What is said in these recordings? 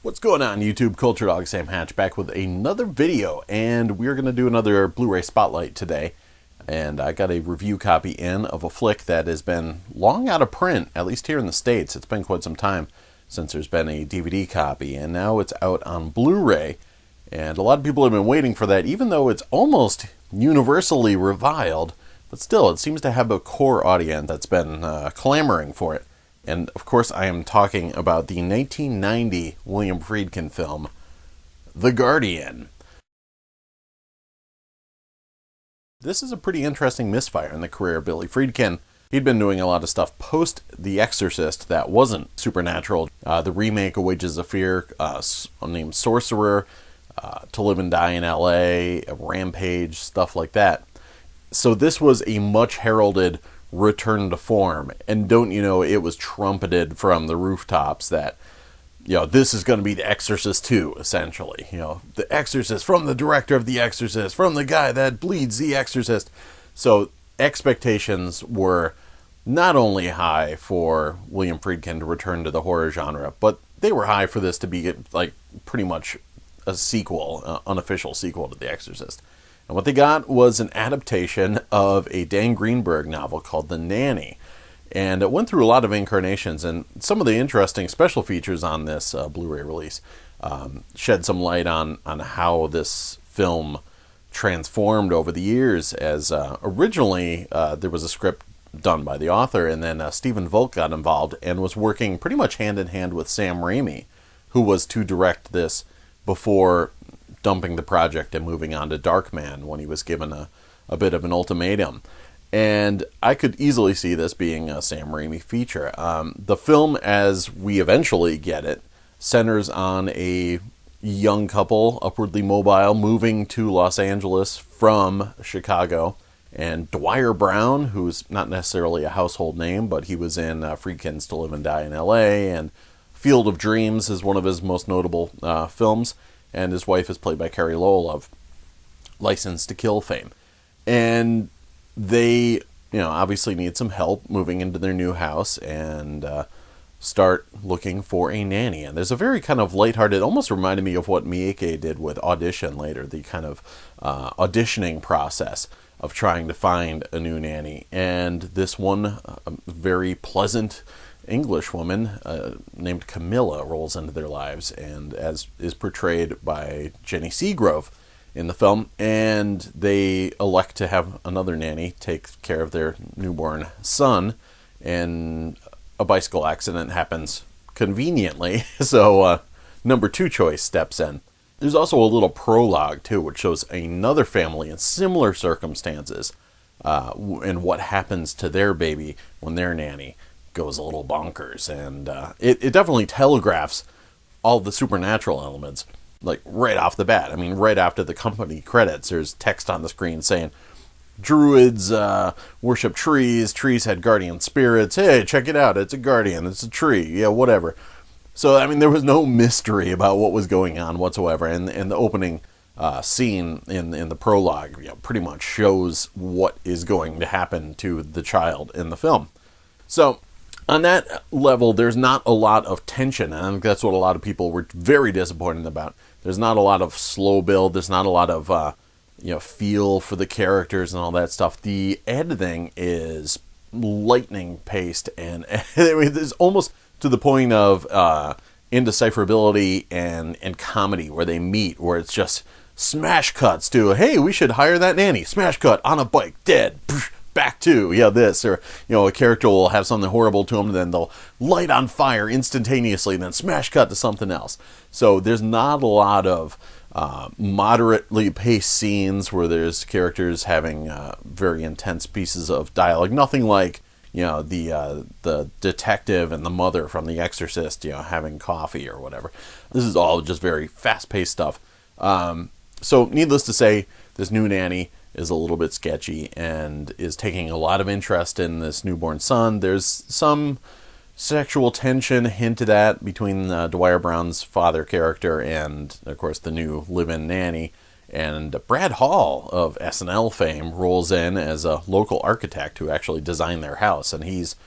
What's going on YouTube? Culturedog Sam Hatch back with another video, and we're going to do another Blu-ray spotlight today. And I got a review copy in of a flick that has been long out of print, at least here in the States. It's been quite some time since there's been a DVD copy, and now it's out on Blu-ray. And a lot of people have been waiting for that, even though it's almost universally reviled. But still, it seems to have a core audience that's been clamoring for it. And, of course, I am talking about the 1990 William Friedkin film, The Guardian. This is a pretty interesting misfire in the career of Billy Friedkin. He'd been doing a lot of stuff post The Exorcist that wasn't supernatural. The remake of Wages of Fear, named Sorcerer, To Live and Die in L.A., Rampage, stuff like that. So this was a much heralded return to form, and don't you know, it was trumpeted from the rooftops that, you know, this is going to be The Exorcist 2, essentially. You know, The Exorcist, from the director of The Exorcist, from the guy that bleeds The Exorcist. So expectations were not only high for William Friedkin to return to the horror genre, but they were high for this to be like pretty much a sequel, unofficial sequel to The Exorcist. And what they got was an adaptation of a Dan Greenberg novel called The Nanny. And it went through a lot of incarnations, and some of the interesting special features on this Blu-ray release shed some light on how this film transformed over the years, as originally there was a script done by the author, and then Stephen Volk got involved and was working pretty much hand in hand with Sam Raimi, who was to direct this before dumping the project and moving on to Darkman when he was given a bit of an ultimatum. And I could easily see this being a Sam Raimi feature. The film, as we eventually get it, centers on a young couple, upwardly mobile, moving to Los Angeles from Chicago. And Dwier Brown, who's not necessarily a household name, but he was in Friedkin's To Live and Die in L.A., and Field of Dreams is one of his most notable films. And his wife is played by Carrie Lowell of License to Kill fame. And they, obviously need some help moving into their new house and start looking for a nanny. And there's a very kind of lighthearted, almost reminded me of what Mieke did with Audition later, the kind of auditioning process of trying to find a new nanny. And this one very pleasant English woman named Camilla rolls into their lives, and as is portrayed by Jenny Seagrove in the film, and they elect to have another nanny take care of their newborn son, and a bicycle accident happens conveniently, so number two choice steps in. There's also a little prologue too, which shows another family in similar circumstances and what happens to their baby when their nanny goes a little bonkers. And it definitely telegraphs all the supernatural elements, like right off the bat. I mean, right after the company credits, there's text on the screen saying, Druids worship trees, trees had guardian spirits, hey, check it out, it's a guardian, it's a tree, yeah, whatever. So, I mean, there was no mystery about what was going on whatsoever, and the opening scene in the prologue pretty much shows what is going to happen to the child in the film. So, on that level, there's not a lot of tension, and I think that's what a lot of people were very disappointed about. There's not a lot of slow build. There's not a lot of feel for the characters and all that stuff. The editing is lightning paced, and it's almost to the point of indecipherability and comedy, where they meet, where it's just smash cuts to, hey, we should hire that nanny. Smash cut on a bike, dead. Back to, this, or, a character will have something horrible to them, and then they'll light on fire instantaneously, and then smash cut to something else. So there's not a lot of moderately paced scenes where there's characters having very intense pieces of dialogue. Nothing like, the detective and the mother from The Exorcist, having coffee or whatever. This is all just very fast-paced stuff. So needless to say, this new nanny is a little bit sketchy and is taking a lot of interest in this newborn son. There's some sexual tension hinted at between Dwier Brown's father character and, of course, the new live-in nanny. And Brad Hall of SNL fame rolls in as a local architect who actually designed their house. And he's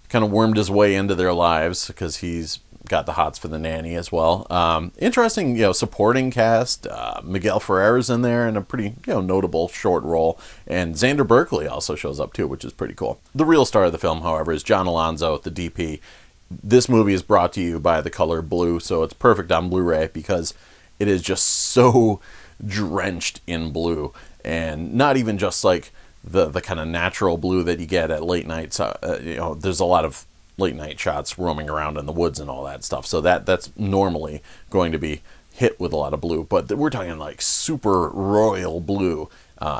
kind of wormed his way into their lives because he's got the hots for the nanny as well. Interesting, supporting cast. Miguel Ferrer's in there in a pretty, notable short role. And Xander Berkeley also shows up too, which is pretty cool. The real star of the film, however, is John Alonzo, the DP. This movie is brought to you by the color blue, so it's perfect on Blu-ray because it is just so drenched in blue. And not even just like the kind of natural blue that you get at late nights. There's a lot of late night shots roaming around in the woods and all that stuff. So that's normally going to be hit with a lot of blue. But we're talking like super royal blue.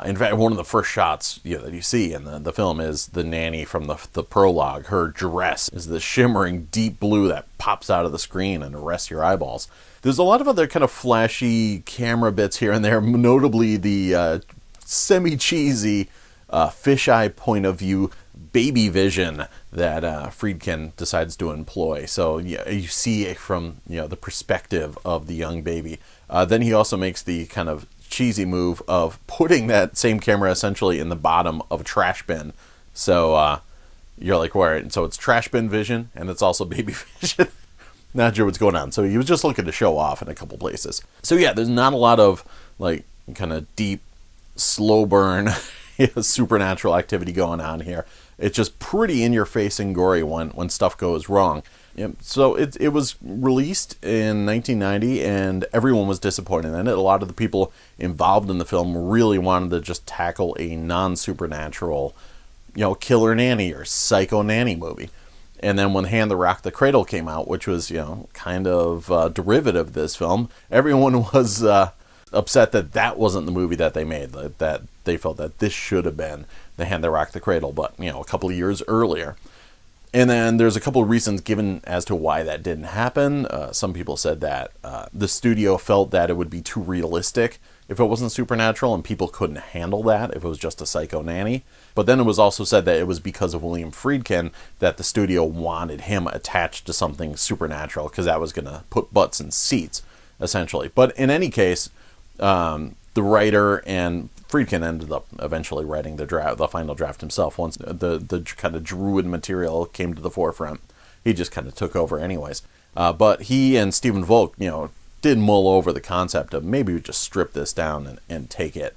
In fact, one of the first shots that you see in the film is the nanny from the prologue. Her dress is the shimmering deep blue that pops out of the screen and arrests your eyeballs. There's a lot of other kind of flashy camera bits here and there, notably the semi-cheesy fisheye point of view baby vision that Friedkin decides to employ. So you see it from the perspective of the young baby. Then he also makes the kind of cheesy move of putting that same camera essentially in the bottom of a trash bin. So you're like, where? So it's trash bin vision and it's also baby vision. Not sure what's going on. So he was just looking to show off in a couple places. So yeah, there's not a lot of like kind of deep, slow burn supernatural activity going on here. It's just pretty in your face and gory when stuff goes wrong. So it was released in 1990 and everyone was disappointed in it. A lot of the people involved in the film really wanted to just tackle a non-supernatural, killer nanny or psycho nanny movie. And then when Hand the Rock the Cradle came out, which was kind of derivative of this film, everyone was upset that wasn't the movie that they made, that they felt that this should have been the Hand That Rocked the Cradle, but a couple of years earlier. And then there's a couple of reasons given as to why that didn't happen. Some people said that the studio felt that it would be too realistic if it wasn't supernatural, and people couldn't handle that if it was just a psycho nanny. But then it was also said that it was because of William Friedkin that the studio wanted him attached to something supernatural, because that was going to put butts in seats, essentially. But in any case, the writer and Friedkin ended up eventually writing the final draft himself once the kind of druid material came to the forefront. He just kind of took over anyways. But he and Stephen Volk, did mull over the concept of maybe we just strip this down and take it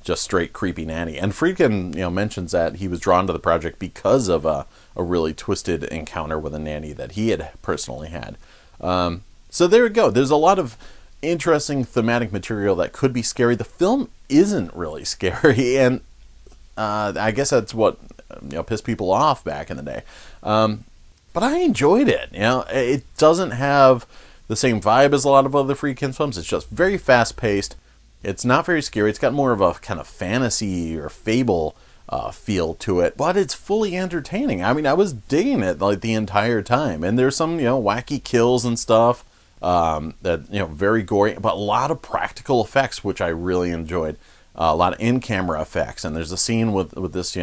just straight creepy nanny. And Friedkin, mentions that he was drawn to the project because of a really twisted encounter with a nanny that he had personally had. So there we go. There's a lot of interesting thematic material that could be scary. The film isn't really scary, and I guess that's what pissed people off back in the day. But I enjoyed it. It doesn't have the same vibe as a lot of other Friedkin films. It's just very fast-paced. It's not very scary. It's got more of a kind of fantasy or fable feel to it, but it's fully entertaining. I mean, I was digging it like the entire time, and there's some wacky kills and stuff. That very gory, but a lot of practical effects, which I really enjoyed. A lot of in-camera effects, and there's a scene with this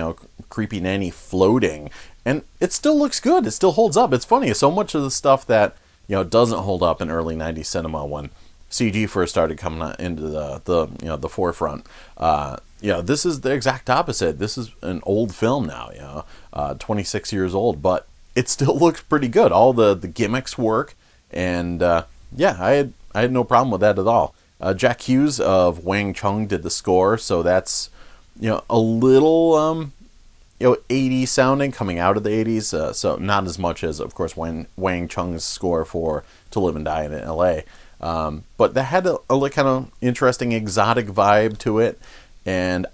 creepy nanny floating, and it still looks good. It still holds up. It's funny. So much of the stuff that doesn't hold up in early '90s cinema when CG first started coming into the forefront. This is the exact opposite. This is an old film now. 26 years old, but it still looks pretty good. All the gimmicks work. And I had no problem with that at all. Jack Hues of Wang Chung did the score, so that's a little 80s sounding, coming out of the 80s. So not as much as, of course, Wang Chung's score for To Live and Die in L.A. But that had a kind of interesting exotic vibe to it. And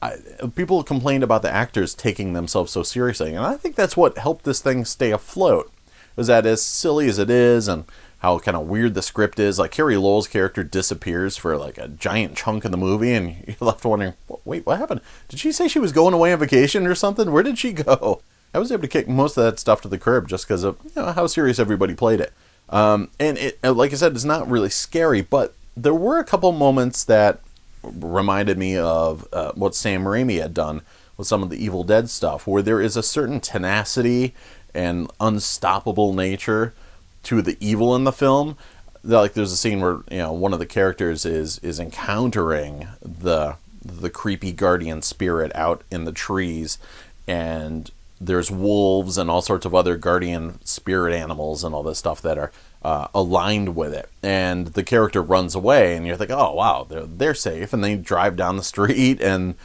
people complained about the actors taking themselves so seriously, and I think that's what helped this thing stay afloat. Was that as silly as it is, and how kind of weird the script is. Like Carrie Lowell's character disappears for like a giant chunk of the movie, and you're left wondering, wait, what happened? Did she say she was going away on vacation or something? Where did she go? I was able to kick most of that stuff to the curb just because of how serious everybody played it. And it, like I said, it's not really scary, but there were a couple moments that reminded me of what Sam Raimi had done with some of the Evil Dead stuff, where there is a certain tenacity and unstoppable nature to the evil in the film. Like there's a scene where one of the characters is encountering the creepy guardian spirit out in the trees, and there's wolves and all sorts of other guardian spirit animals and all this stuff that are aligned with it. And the character runs away, and you're like, oh, wow, they're safe. And they drive down the street, and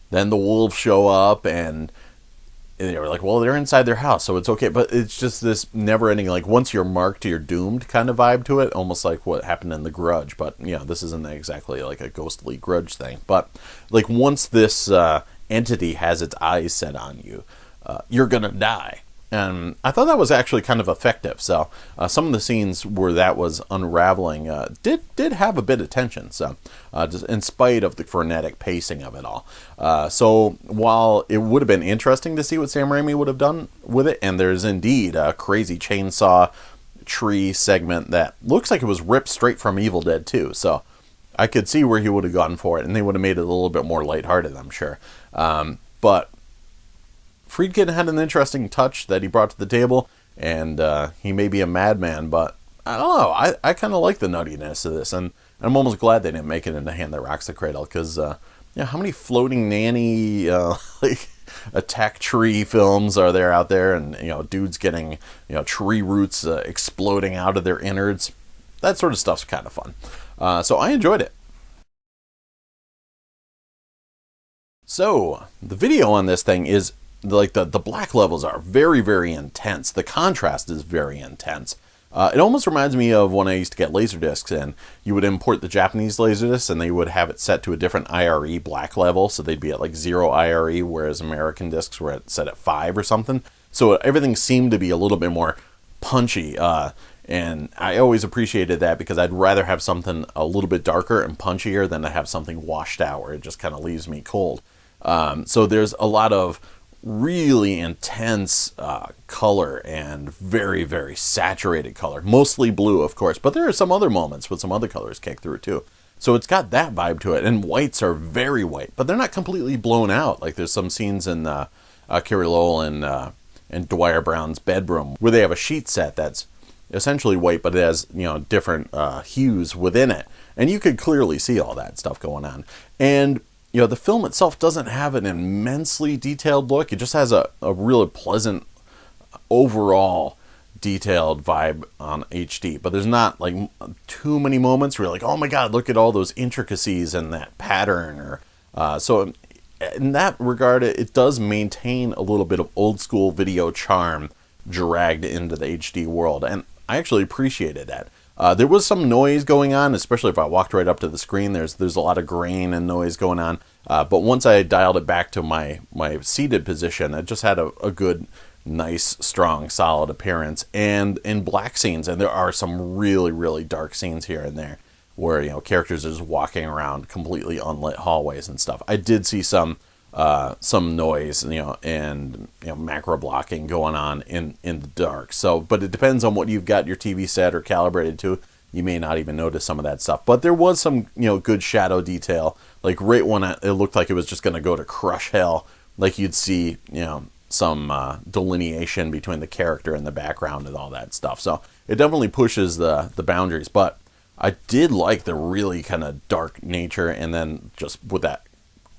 then the wolves show up, and they were like, well, they're inside their house, so it's okay. But it's just this never-ending, like, once you're marked, you're doomed kind of vibe to it, almost like what happened in The Grudge. But, you know, this isn't exactly like a ghostly Grudge thing. But, like, once this entity has its eyes set on you, you're going to die. And I thought that was actually kind of effective. So some of the scenes where that was unraveling did have a bit of tension. So just in spite of the frenetic pacing of it all. So while it would have been interesting to see what Sam Raimi would have done with it, and there's indeed a crazy chainsaw tree segment that looks like it was ripped straight from Evil Dead 2. So I could see where he would have gone for it, and they would have made it a little bit more lighthearted, I'm sure. But Friedkin had an interesting touch that he brought to the table, and he may be a madman, but I don't know. I kind of like the nuttiness of this, and I'm almost glad they didn't make it into Hand That Rocks the Cradle, because how many floating nanny like attack tree films are there out there, and dudes getting tree roots exploding out of their innards? That sort of stuff's kind of fun. So I enjoyed it. So the video on this thing is like the black levels are very, very intense. The contrast is very intense. It almost reminds me of when I used to get Laserdiscs, and you would import the Japanese Laserdiscs, and they would have it set to a different IRE black level, so they'd be at like 0 IRE, whereas American discs were set at 5 or something. So everything seemed to be a little bit more punchy, and I always appreciated that, because I'd rather have something a little bit darker and punchier than to have something washed out where it just kind of leaves me cold. So there's a lot of really intense color and very, very saturated color. Mostly blue, of course, but there are some other moments with some other colors kick through too. So it's got that vibe to it, and whites are very white, but they're not completely blown out. Like there's some scenes in Carrie Lowell and Dwier Brown's bedroom where they have a sheet set that's essentially white, but it has different hues within it, and you could clearly see all that stuff going on. And the film itself doesn't have an immensely detailed look. It just has a really pleasant overall detailed vibe on HD. But there's not like too many moments where you're like, oh my god, look at all those intricacies and that pattern. So in that regard, it does maintain a little bit of old school video charm dragged into the HD world. And I actually appreciated that. There was some noise going on, especially if I walked right up to the screen. There's a lot of grain and noise going on. But once I dialed it back to my seated position, it just had a good, nice, strong, solid appearance. And in black scenes, and there are some really, really dark scenes here and there where characters are just walking around completely unlit hallways and stuff. I did see some noise, and macro blocking going on in the dark. So, but it depends on what you've got your TV set or calibrated to. You may not even notice some of that stuff. But there was some, good shadow detail. Like right when it looked like it was just going to go to crush hell. Like you'd see, some delineation between the character and the background and all that stuff. So it definitely pushes the boundaries. But I did like the really kind of dark nature, and then just with that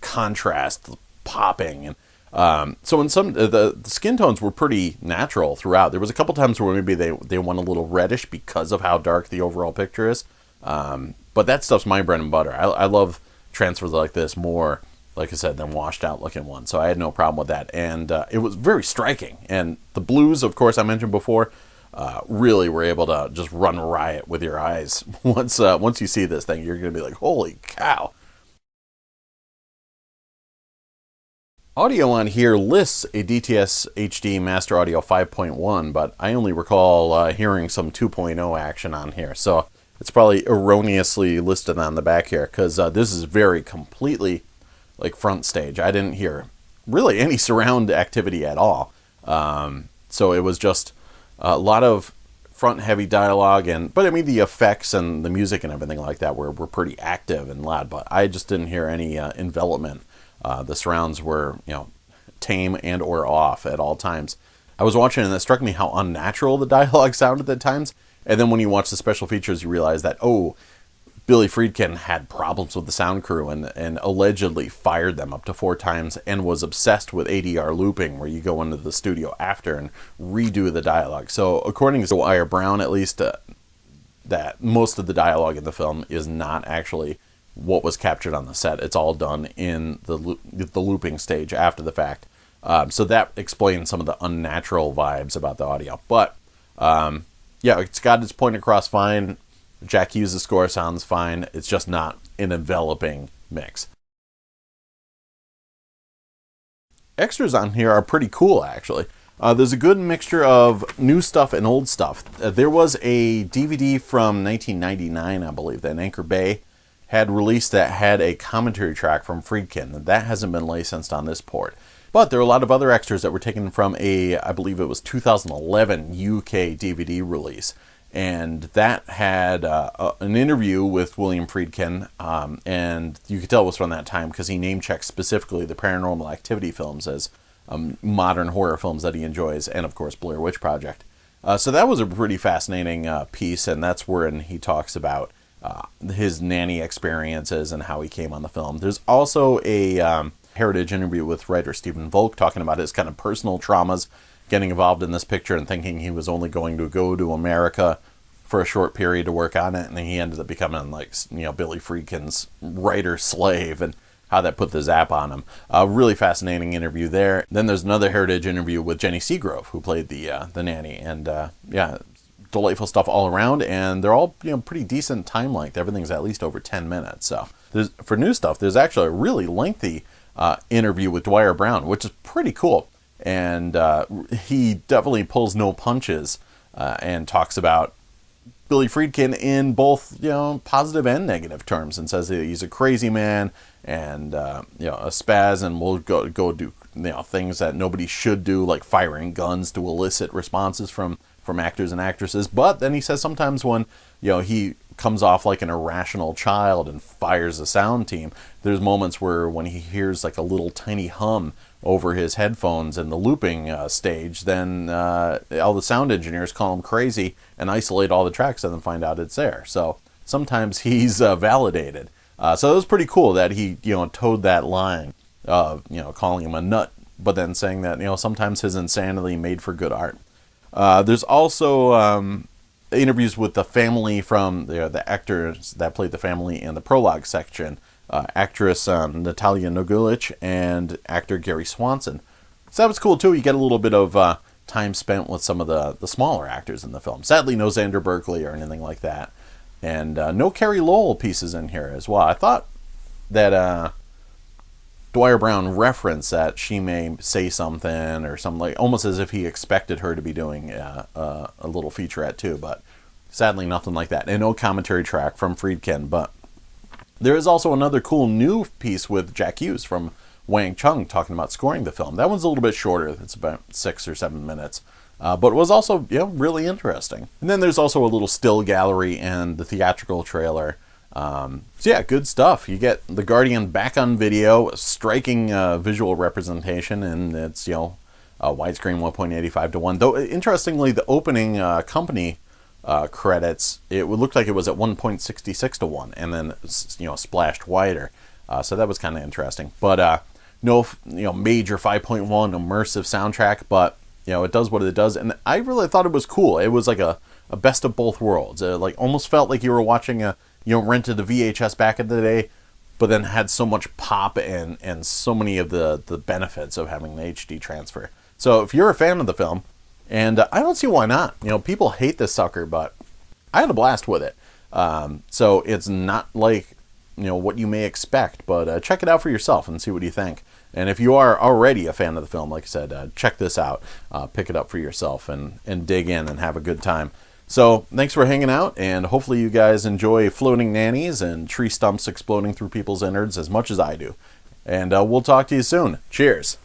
contrast popping, and so in some the skin tones were pretty natural throughout. There was a couple times where maybe they went a little reddish because of how dark the overall picture is, but that stuff's my bread and butter. I love transfers like this more, like I said, than washed out looking ones, so I had no problem with that. And it was very striking, and the blues, of course, I mentioned before, really were able to just run riot with your eyes. Once you see this thing, you're going to be like, holy cow. Audio on here lists a DTS-HD Master Audio 5.1, but I only recall hearing some 2.0 action on here, so it's probably erroneously listed on the back here, because this is very completely like front stage. I didn't hear really any surround activity at all, so it was just a lot of front-heavy dialogue, but I mean the effects and the music and everything like that were pretty active and loud, but I just didn't hear any envelopment. The surrounds were, tame and or off at all times. I was watching, and it struck me how unnatural the dialogue sounded at times. And then when you watch the special features, you realize that, Billy Friedkin had problems with the sound crew and allegedly fired them up to 4 times and was obsessed with ADR looping, where you go into the studio after and redo the dialogue. So according to Dwier Brown, at least, that most of the dialogue in the film is not actually what was captured on the set. It's all done in the looping stage after the fact. So that explains some of the unnatural vibes about the audio. But yeah, it's got its point across fine. Jack Hues' score sounds fine. It's just not an enveloping mix. Extras on here are pretty cool, actually. There's a good mixture of new stuff and old stuff. There was a DVD from 1999, I believe, that Anchor Bay had released that had a commentary track from Friedkin. That hasn't been licensed on this port. But there are a lot of other extras that were taken from I believe it was 2011 UK DVD release. And that had an interview with William Friedkin, and you could tell it was from that time because he name-checked specifically the Paranormal Activity films as modern horror films that he enjoys, and of course Blair Witch Project. So that was a pretty fascinating piece, and that's wherein he talks about his nanny experiences and how he came on the film. There's also a Heritage interview with writer Stephen Volk talking about his kind of personal traumas getting involved in this picture and thinking he was only going to go to America for a short period to work on it, and then he ended up becoming like, you know, Billy Friedkin's writer slave, and how that put the zap on him. A really fascinating interview there. Then there's another Heritage interview with Jenny Seagrove, who played the nanny, and yeah, delightful stuff all around, and they're all, you know, pretty decent time length. Everything's at least over 10 minutes. So for new stuff, there's actually a really lengthy interview with Dwier Brown, which is pretty cool. And he definitely pulls no punches and talks about Billy Friedkin in both, you know, positive and negative terms, and says that he's a crazy man and you know, a spaz, and will go do, you know, things that nobody should do, like firing guns to elicit responses from actors and actresses. But then he says sometimes when, you know, he comes off like an irrational child and fires the sound team, there's moments where when he hears like a little tiny hum over his headphones in the looping stage, then all the sound engineers call him crazy and isolate all the tracks and then find out it's there. So sometimes he's validated. So it was pretty cool that he, you know, towed that line of, you know, calling him a nut, but then saying that, you know, sometimes his insanity made for good art. There's also interviews with the family from the actors that played the family in the prologue section. Actress Natalija Nogulich and actor Gary Swanson. So that was cool too. You get a little bit of time spent with some of the smaller actors in the film. Sadly, no Xander Berkeley or anything like that. And no Carrie Lowell pieces in here as well. I thought that Dwier Brown referenced that she may say something or something, like almost as if he expected her to be doing a little featurette too, but sadly nothing like that. And no commentary track from Friedkin. But there is also another cool new piece with Jack Hues from Wang Chung talking about scoring the film. That one's a little bit shorter. It's about 6 or 7 minutes. But it was also, you know, really interesting. And then there's also a little still gallery and the theatrical trailer. So yeah, good stuff. You get The Guardian back on video, striking visual representation, and it's, you know, widescreen 1.85:1. Though interestingly, the opening company credits, it would look like it was at 1.66:1, and then, you know, splashed wider. So that was kind of interesting. But no, you know, major 5.1 immersive soundtrack, but, you know, it does what it does, and I really thought it was cool. It was like a best of both worlds. It like almost felt like you were watching rented a VHS back in the day, but then had so much pop and so many of the benefits of having the HD transfer. So if you're a fan of the film, and I don't see why not. You know, people hate this sucker, but I had a blast with it. So it's not like, you know, what you may expect, but check it out for yourself and see what you think. And if you are already a fan of the film, like I said, check this out. Pick it up for yourself and dig in and have a good time. So thanks for hanging out, and hopefully you guys enjoy floating nannies and tree stumps exploding through people's innards as much as I do. And we'll talk to you soon. Cheers.